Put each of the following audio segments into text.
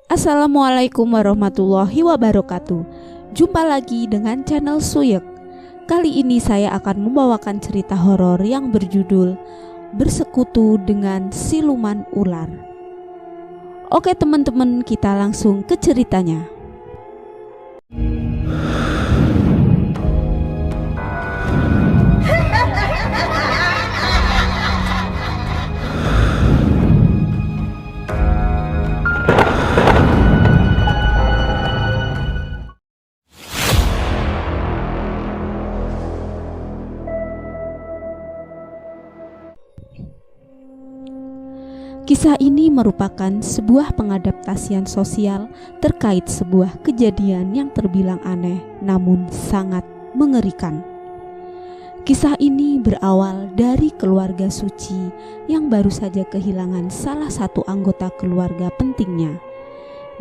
Assalamualaikum warahmatullahi wabarakatuh. Jumpa lagi dengan channel Suyek. Kali ini saya akan membawakan cerita horor yang berjudul Bersekutu dengan Siluman Ular. Oke teman-teman, kita langsung ke ceritanya. Kisah ini merupakan sebuah pengadaptasian sosial terkait sebuah kejadian yang terbilang aneh namun sangat mengerikan. Kisah ini berawal dari keluarga Suci yang baru saja kehilangan salah satu anggota keluarga pentingnya.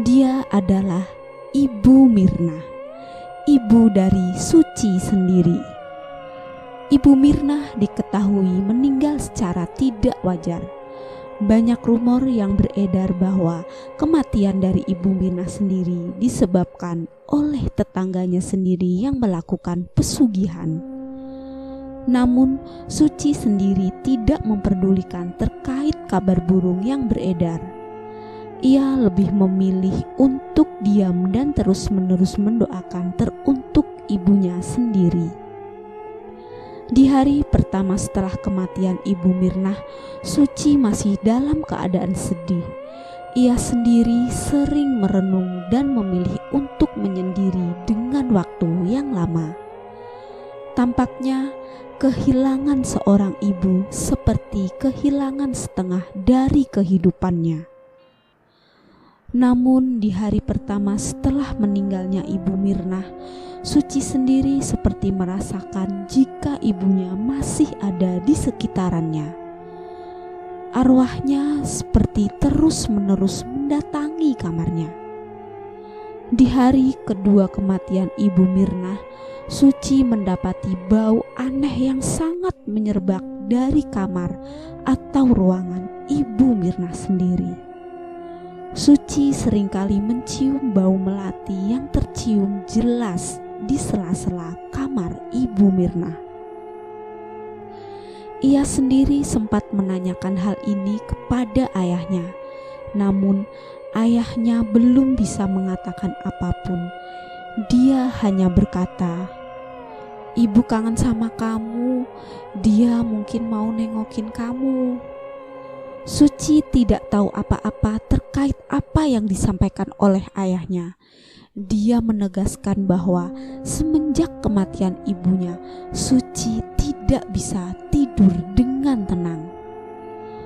Dia adalah Ibu Mirna, ibu dari Suci sendiri. Ibu Mirna diketahui meninggal secara tidak wajar. Banyak rumor yang beredar bahwa kematian dari Ibu Mirna sendiri disebabkan oleh tetangganya sendiri yang melakukan pesugihan. Namun Suci sendiri tidak memperdulikan terkait kabar burung yang beredar. Ia lebih memilih untuk diam dan terus-menerus mendoakan teruntuk ibunya sendiri. Di hari pertama setelah kematian Ibu Mirna, Suci masih dalam keadaan sedih. Ia sendiri sering merenung dan memilih untuk menyendiri dengan waktu yang lama. Tampaknya kehilangan seorang ibu seperti kehilangan setengah dari kehidupannya. Namun di hari pertama setelah meninggalnya Ibu Mirna, Suci sendiri seperti merasakan jika ibunya masih ada di sekitarannya. Arwahnya seperti terus-menerus mendatangi kamarnya. Di hari kedua kematian Ibu Mirna, Suci mendapati bau aneh yang sangat menyerbak dari kamar atau ruangan Ibu Mirna sendiri. Suci seringkali mencium bau melati yang tercium jelas di sela-sela kamar Ibu Mirna. Ia sendiri sempat menanyakan hal ini kepada ayahnya, namun ayahnya belum bisa mengatakan apapun. Dia hanya berkata, "Ibu kangen sama kamu, dia mungkin mau nengokin kamu." Suci tidak tahu apa-apa terkait apa yang disampaikan oleh ayahnya. Dia menegaskan bahwa semenjak kematian ibunya, Suci tidak bisa tidur dengan tenang.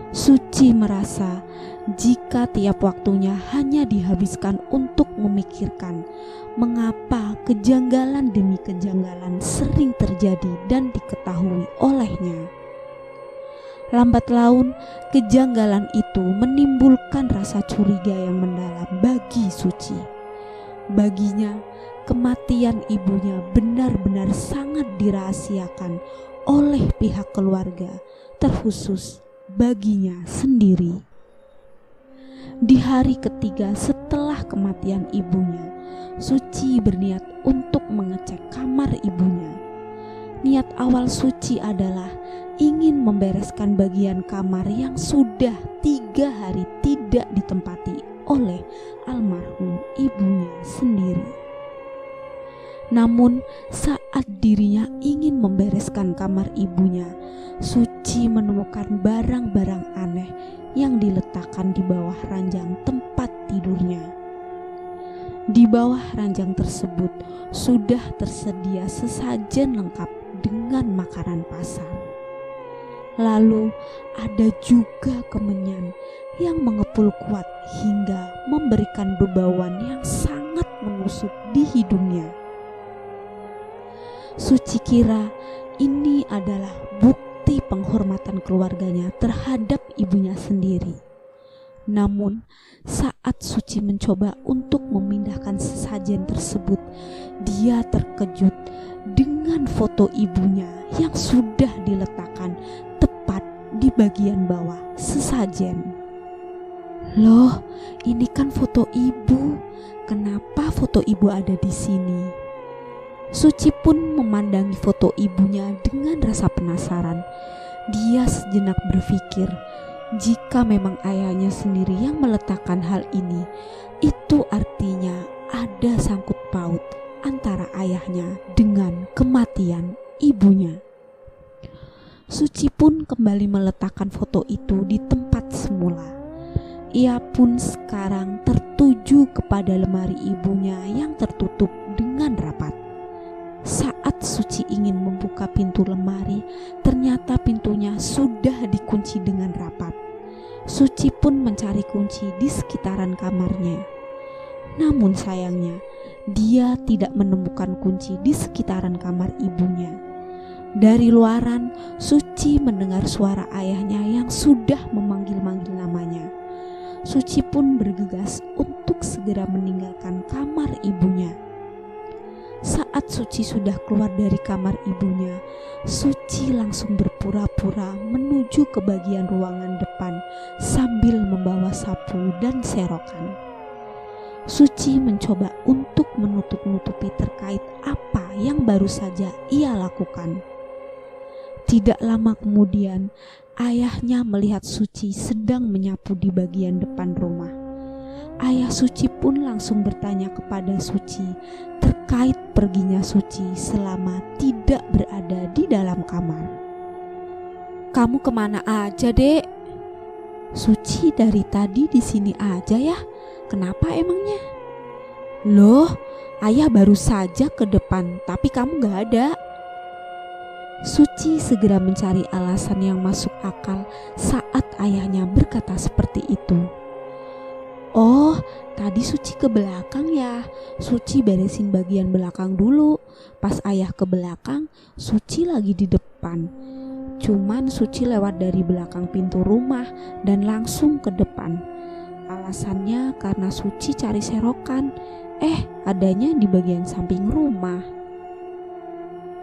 Suci merasa jika tiap waktunya hanya dihabiskan untuk memikirkan mengapa kejanggalan demi kejanggalan sering terjadi dan diketahui olehnya. Lambat laun, kejanggalan itu menimbulkan rasa curiga yang mendalam bagi Suci. Baginya, kematian ibunya benar-benar sangat dirahasiakan oleh pihak keluarga, terkhusus baginya sendiri. Di hari ketiga setelah kematian ibunya, Suci berniat untuk mengecek kamar ibunya. Niat awal Suci adalah ingin membereskan bagian kamar yang sudah 3 hari tidak ditempati oleh almarhum ibunya sendiri. Namun saat dirinya ingin membereskan kamar ibunya, Suci menemukan barang-barang aneh yang diletakkan di bawah ranjang tempat tidurnya. Di bawah ranjang tersebut sudah tersedia sesajen lengkap dengan makanan pasar. Lalu ada juga kemenyan yang mengepul kuat hingga memberikan bebauan yang sangat menusuk di hidungnya. Suci kira ini adalah bukti penghormatan keluarganya terhadap ibunya sendiri. Namun saat Suci mencoba untuk memindahkan sesajen tersebut, dia terkejut dengan foto ibunya yang sudah diletakkan tepat di bagian bawah sesajen. "Loh, ini kan foto ibu. Kenapa foto ibu ada di sini?" Suci pun memandangi foto ibunya dengan rasa penasaran. Dia sejenak berpikir, jika memang ayahnya sendiri yang meletakkan hal ini, itu artinya ada sangkut paut antara ayahnya dengan kematian ibunya. Suci pun kembali meletakkan foto itu di tempat semula. Ia pun sekarang tertuju kepada lemari ibunya yang tertutup dengan rapat. Saat Suci ingin membuka pintu lemari, ternyata pintunya sudah dikunci dengan rapat. Suci pun mencari kunci di sekitaran kamarnya. Namun sayangnya, dia tidak menemukan kunci di sekitaran kamar ibunya. Dari luaran, Suci mendengar suara ayahnya yang sudah memanggil-manggil namanya. Suci pun bergegas untuk segera meninggalkan kamar ibunya. Saat Suci sudah keluar dari kamar ibunya, Suci langsung berpura-pura menuju ke bagian ruangan depan sambil membawa sapu dan serokan. Suci mencoba untuk menutup-nutupi terkait apa yang baru saja ia lakukan. Tidak lama kemudian, ayahnya melihat Suci sedang menyapu di bagian depan rumah. Ayah Suci pun langsung bertanya kepada Suci terkait perginya Suci selama tidak berada di dalam kamar. "Kamu kemana aja, Dek?" "Suci dari tadi di sini aja ya. Kenapa emangnya?" "Loh, ayah baru saja ke depan, tapi kamu gak ada." Suci segera mencari alasan yang masuk akal saat ayahnya berkata seperti itu. "Oh, tadi Suci ke belakang ya. Suci beresin bagian belakang dulu. Pas ayah ke belakang, Suci lagi di depan. Cuman Suci lewat dari belakang pintu rumah dan langsung ke depan. Alasannya karena Suci cari serokan. Adanya di bagian samping rumah."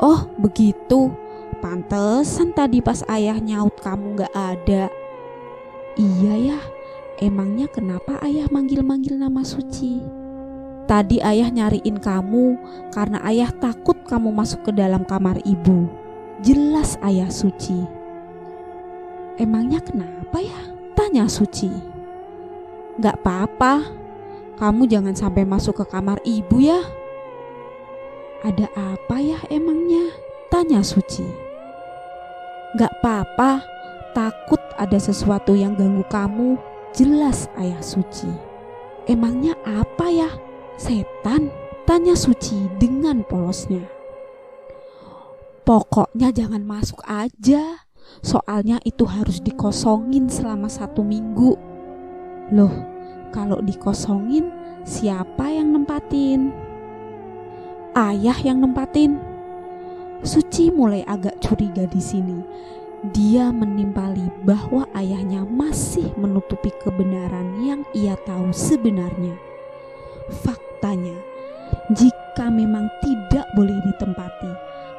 "Oh, begitu. Pantesan tadi pas ayah nyaut kamu gak ada." "Iya ya. Emangnya kenapa ayah manggil-manggil nama Suci?" "Tadi ayah nyariin kamu karena ayah takut kamu masuk ke dalam kamar ibu," jelas ayah Suci. "Emangnya kenapa ya?" tanya Suci. "Gak apa-apa. Kamu jangan sampai masuk ke kamar ibu ya." "Ada apa ya emangnya?" tanya Suci. "Gak apa-apa. Takut ada sesuatu yang ganggu kamu," jelas ayah Suci. "Emangnya apa ya? Setan?" tanya Suci dengan polosnya. "Pokoknya jangan masuk aja. Soalnya itu harus dikosongin selama 1 minggu. "Loh, kalau dikosongin siapa yang nempatin?" "Ayah yang nempatin." Suci mulai agak curiga di sini. Dia menimpali bahwa ayahnya masih menutupi kebenaran yang ia tahu sebenarnya. Faktanya, jika memang tidak boleh ditempati,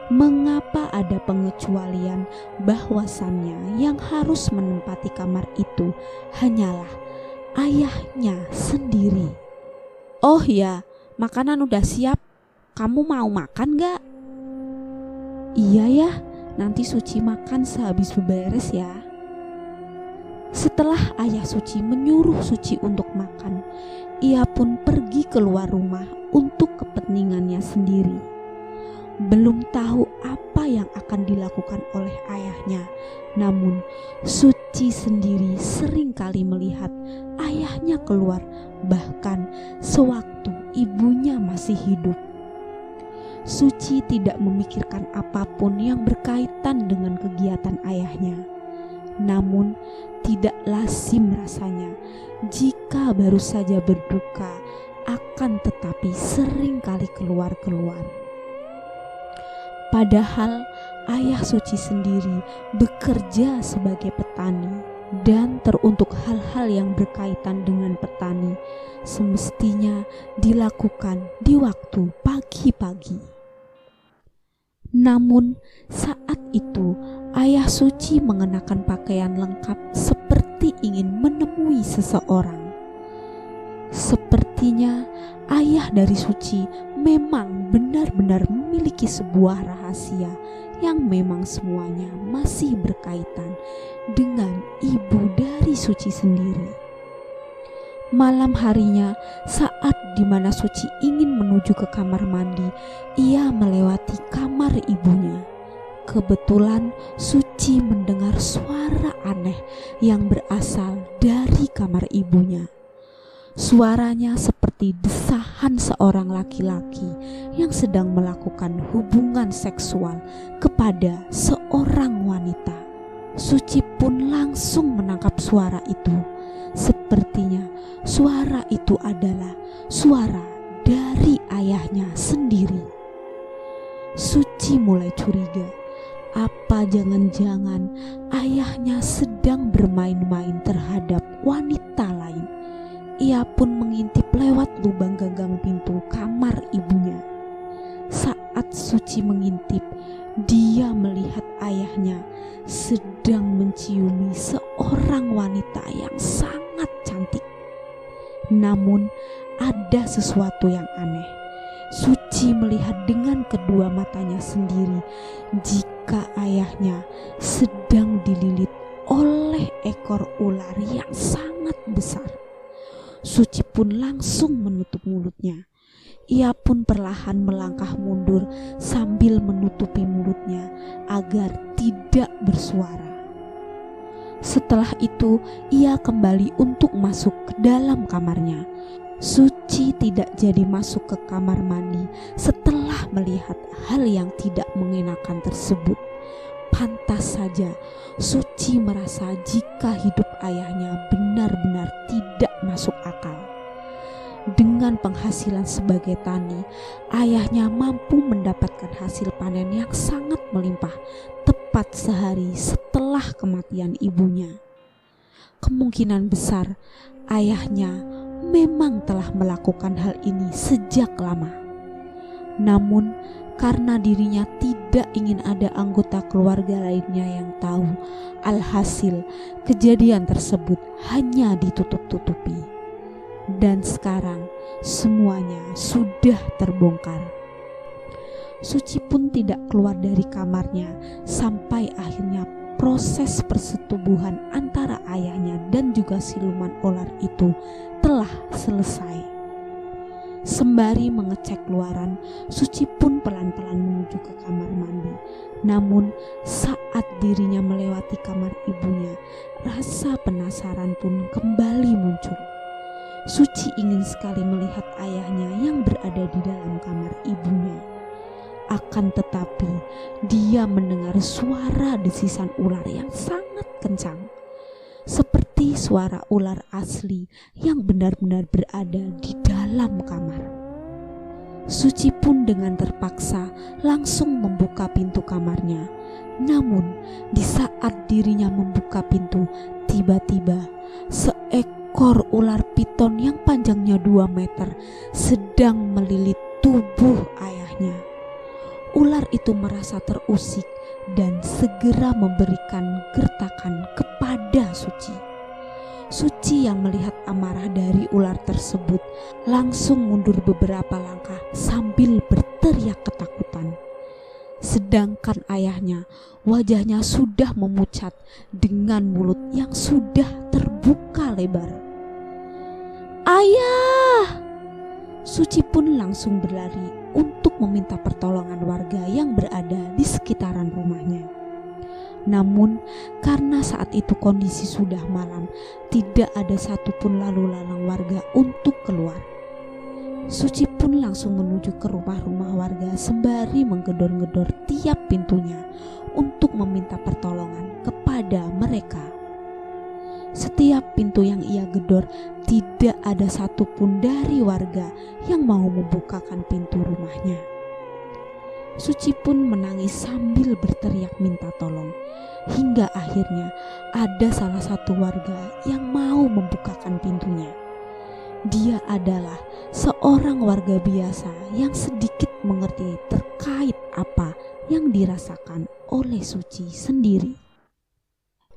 mengapa ada pengecualian bahwasannya yang harus menempati kamar itu hanyalah ayahnya sendiri? "Oh ya, makanan udah siap. Kamu mau makan gak?" "Iya ya, nanti Suci makan sehabis beberes ya." Setelah ayah Suci menyuruh Suci untuk makan, ia pun pergi keluar rumah untuk kepentingannya sendiri. Belum tahu apa yang akan dilakukan oleh ayahnya, namun Suci sendiri sering kali melihat ayahnya keluar, bahkan sewaktu ibunya masih hidup. Suci tidak memikirkan apapun yang berkaitan dengan kegiatan ayahnya. Namun tidak lazim rasanya jika baru saja berduka akan tetapi sering kali keluar-keluar. Padahal ayah Suci sendiri bekerja sebagai petani, dan teruntuk hal-hal yang berkaitan dengan petani semestinya dilakukan di waktu pagi-pagi. Namun saat itu ayah Suci mengenakan pakaian lengkap seperti ingin menemui seseorang. Sepertinya ayah dari Suci memang benar-benar memiliki sebuah rahasia yang memang semuanya masih berkaitan dengan ibu dari Suci sendiri. Malam harinya, saat dimana Suci ingin menuju ke kamar mandi, ia melewati kamar ibunya. Kebetulan Suci mendengar suara aneh yang berasal dari kamar ibunya. Suaranya seperti desahan seorang laki-laki yang sedang melakukan hubungan seksual kepada seorang wanita. Suci pun langsung menangkap suara itu. Sepertinya suara itu adalah suara dari ayahnya sendiri. Suci mulai curiga, apa jangan-jangan ayahnya sedang bermain-main terhadap wanita lain. Ia pun mengintip lewat lubang gagang pintu kamar ibunya. Saat Suci mengintip, dia melihat ayahnya sedang menciumi seorang wanita yang sangat cantik. Namun ada sesuatu yang aneh. Suci melihat dengan kedua matanya sendiri jika ayahnya sedang dililit oleh ekor ular yang sangat besar. Suci pun langsung menutup mulutnya. Ia pun perlahan melangkah mundur sambil menutupi mulutnya agar tidak bersuara. Setelah itu ia kembali untuk masuk ke dalam kamarnya. Suci tidak jadi masuk ke kamar mandi setelah melihat hal yang tidak mengenakan tersebut. Pantas saja Suci merasa jika hidup ayahnya benar-benar tidak masuk akal. Dengan penghasilan sebagai tani, ayahnya mampu mendapatkan hasil panen yang sangat melimpah tepat sehari setelah kematian ibunya. Kemungkinan besar ayahnya memang telah melakukan hal ini sejak lama. Namun karena dirinya tidak ingin ada anggota keluarga lainnya yang tahu, alhasil kejadian tersebut hanya ditutup-tutupi. Dan sekarang semuanya sudah terbongkar. Suci pun tidak keluar dari kamarnya sampai akhirnya proses persetubuhan antara ayahnya dan juga siluman ular itu telah selesai. Sembari mengecek luaran, Suci pun pelan-pelan menuju ke kamar mandi. Namun saat dirinya melewati kamar ibunya, rasa penasaran pun kembali muncul. Suci ingin sekali melihat ayahnya yang berada di dalam kamar ibunya. Akan tetapi dia mendengar suara desisan ular yang sangat kencang, seperti suara ular asli yang benar-benar berada di dalam kamar. Suci pun dengan terpaksa langsung membuka pintu kamarnya. Namun di saat dirinya membuka pintu, tiba-tiba seekor ular piton yang panjangnya 2 meter sedang melilit tubuh ayahnya. Ular itu merasa terusik dan segera memberikan gertakan kepada Suci. Suci yang melihat amarah dari ular tersebut langsung mundur beberapa langkah sambil berteriak ketakutan. Sedangkan ayahnya, wajahnya sudah memucat dengan mulut yang sudah terbuka lebar. "Ayah!" Suci pun langsung berlari untuk meminta pertolongan warga yang berada di sekitaran rumahnya. Namun karena saat itu kondisi sudah malam, tidak ada satupun lalu lalang warga untuk keluar. Suci pun langsung menuju ke rumah-rumah warga sembari menggedor-gedor tiap pintunya untuk meminta pertolongan kepada mereka. Setiap pintu yang ia gedor, tidak ada satupun dari warga yang mau membukakan pintu rumahnya. Suci pun menangis sambil berteriak minta tolong, hingga akhirnya ada salah satu warga yang mau membukakan pintunya. Dia adalah seorang warga biasa yang sedikit mengerti terkait apa yang dirasakan oleh Suci sendiri.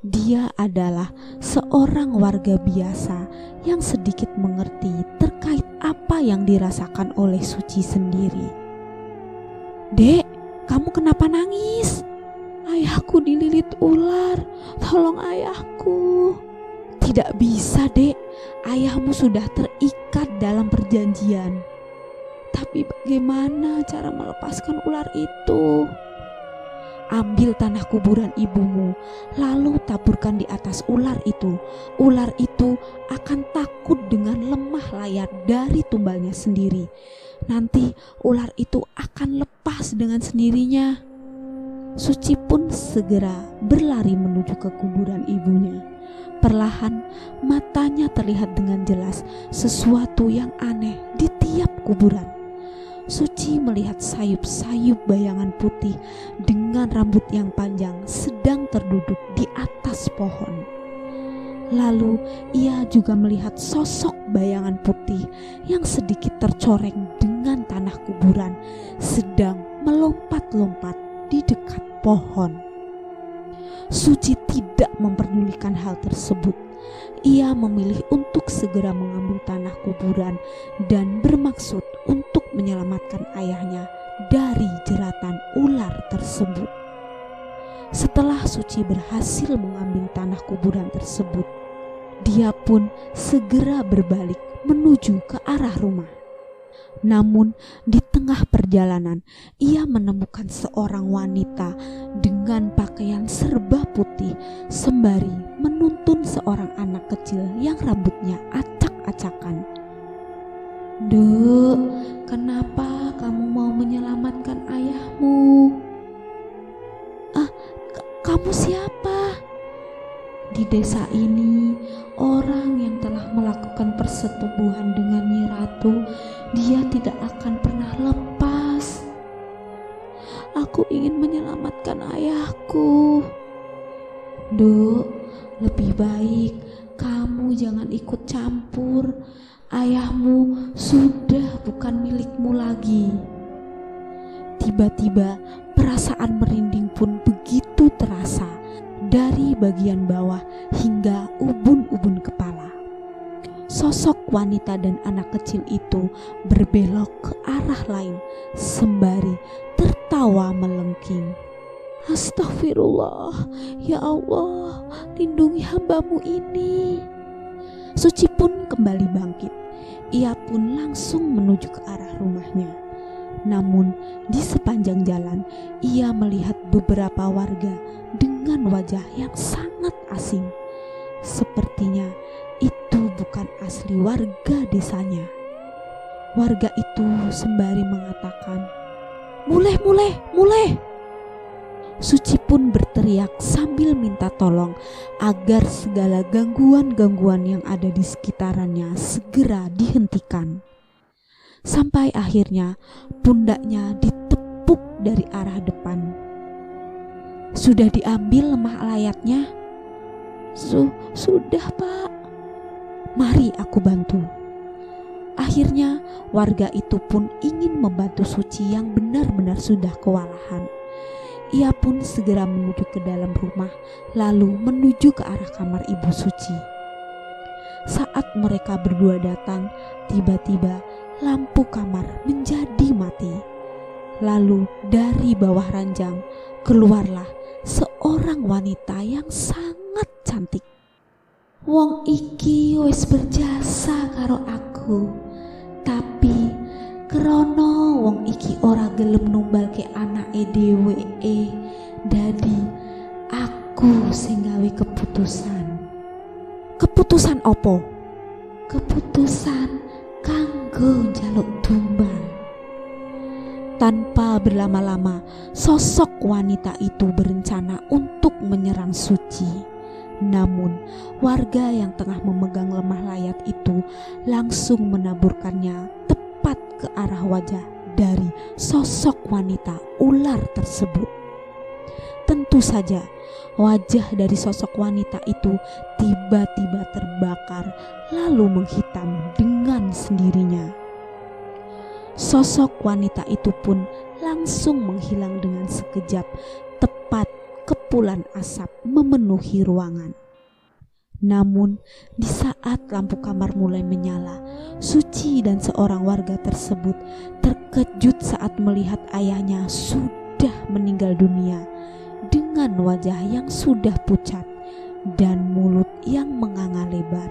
Dia adalah seorang warga biasa yang sedikit mengerti terkait apa yang dirasakan oleh Suci sendiri. "Dek, kamu kenapa nangis?" "Ayahku dililit ular, tolong ayahku." "Tidak bisa, Dek, ayahmu sudah terikat dalam perjanjian." "Tapi bagaimana cara melepaskan ular itu?" "Ambil tanah kuburan ibumu, lalu taburkan di atas ular itu. Ular itu akan takut dengan lemah layar dari tumbalnya sendiri. Nanti ular itu akan lepas dengan sendirinya." Suci pun segera berlari menuju ke kuburan ibunya. Perlahan matanya terlihat dengan jelas sesuatu yang aneh di tiap kuburan. Suci melihat sayup-sayup bayangan putih dengan rambut yang panjang sedang terduduk di atas pohon. Lalu ia juga melihat sosok bayangan putih yang sedikit tercoreng dengan tanah kuburan sedang melompat-lompat di dekat pohon. Suci tidak memperdulikan hal tersebut. Ia memilih untuk segera mengambil tanah kuburan dan bermaksud untuk menyelamatkan ayahnya dari jeratan ular tersebut. Setelah Suci berhasil mengambil tanah kuburan tersebut, dia pun segera berbalik menuju ke arah rumah. Namun di tengah perjalanan ia menemukan seorang wanita dengan pakaian serba putih sembari menuntun seorang anak kecil yang rambutnya acak-acakan. "Duk, kenapa kamu mau menyelamatkan ayahmu?" Kamu siapa?" "Di desa ini orang yang telah melakukan persetubuhan dengan Nyi Ratu, dia tidak akan pernah lepas." "Aku ingin menyelamatkan ayahku." "Duk, lebih baik kamu jangan ikut campur. Ayahmu sudah bukan milikmu lagi." Tiba-tiba perasaan merinding pun begitu terasa dari bagian bawah hingga ubun-ubun kepala. Sosok wanita dan anak kecil itu berbelok ke arah lain sembari tertawa melengking. "Astagfirullah, ya Allah, lindungi hambamu ini." Suci pun kembali bangkit. Ia pun langsung menuju ke arah rumahnya. Namun di sepanjang jalan ia melihat beberapa warga dengan wajah yang sangat asing. Sepertinya itu bukan asli warga desanya. Warga itu sembari mengatakan, muleh." Suci pun berteriak sambil minta tolong agar segala gangguan-gangguan yang ada di sekitarannya segera dihentikan. Sampai akhirnya pundaknya ditepuk dari arah depan. "Sudah diambil lemah layatnya?" Sudah, Pak." "Mari aku bantu." Akhirnya warga itu pun ingin membantu Suci yang benar-benar sudah kewalahan. Ia pun segera menuju ke dalam rumah, lalu menuju ke arah kamar Ibu Suci. Saat mereka berdua datang, tiba-tiba lampu kamar menjadi mati. Lalu dari bawah ranjang keluarlah seorang wanita yang sangat cantik. "Wong iki wis berjasa karo aku, tapi krono wong iki ora gelem numbalke anake dheweke, dadi aku sing gawe keputusan." "Keputusan opo?" "Keputusan kanggo njaluk tumbal." Tanpa berlama-lama, sosok wanita itu berencana untuk menyerang Suci. Namun warga yang tengah memegang lemah layat itu langsung menaburkannya tepat ke arah wajah dari sosok wanita ular tersebut. Tentu saja wajah dari sosok wanita itu tiba-tiba terbakar lalu menghitam dengan sendirinya. Sosok wanita itu pun langsung menghilang dengan sekejap tepat kepulan asap memenuhi ruangan. Namun di saat lampu kamar mulai menyala, Suci dan seorang warga tersebut terkejut saat melihat ayahnya sudah meninggal dunia dengan wajah yang sudah pucat dan mulut yang menganga lebar.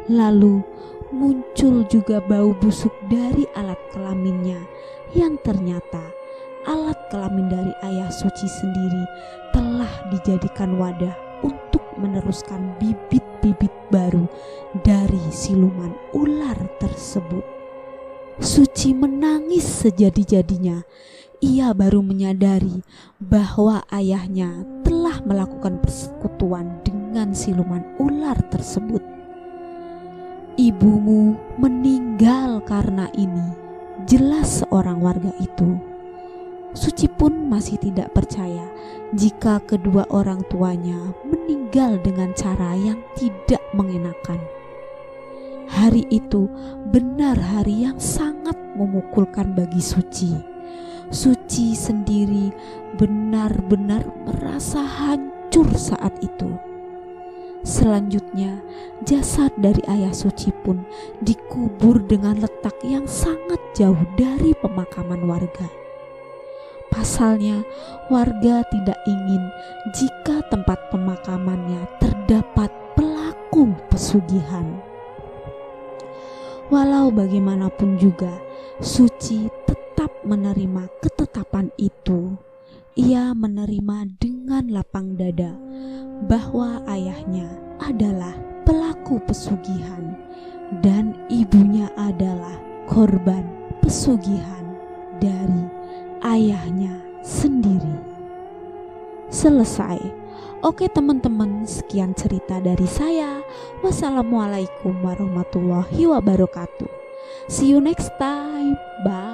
Lalu muncul juga bau busuk dari alat kelaminnya yang ternyata alat kelamin dari ayah Suci sendiri telah dijadikan wadah untuk meneruskan bibit-bibit baru dari siluman ular tersebut. Suci menangis sejadi-jadinya. Ia baru menyadari bahwa ayahnya telah melakukan persekutuan dengan siluman ular tersebut. "Ibumu meninggal karena ini," jelas seorang warga itu. Suci pun masih tidak percaya jika kedua orang tuanya meninggal dengan cara yang tidak mengenakan. Hari itu benar hari yang sangat memukulkan bagi Suci. Suci sendiri benar-benar merasa hancur saat itu. Selanjutnya, jasad dari ayah Suci pun dikubur dengan letak yang sangat jauh dari pemakaman warga. Pasalnya, warga tidak ingin jika tempat pemakamannya terdapat pelaku pesugihan. Walau bagaimanapun juga, Suci tetap menerima ketetapan itu. Ia menerima dengan lapang dada bahwa ayahnya adalah pelaku pesugihan dan ibunya adalah korban pesugihan dari ayahnya sendiri. Selesai. Oke teman-teman, sekian cerita dari saya. Wassalamualaikum warahmatullahi wabarakatuh. See you next time. Bye.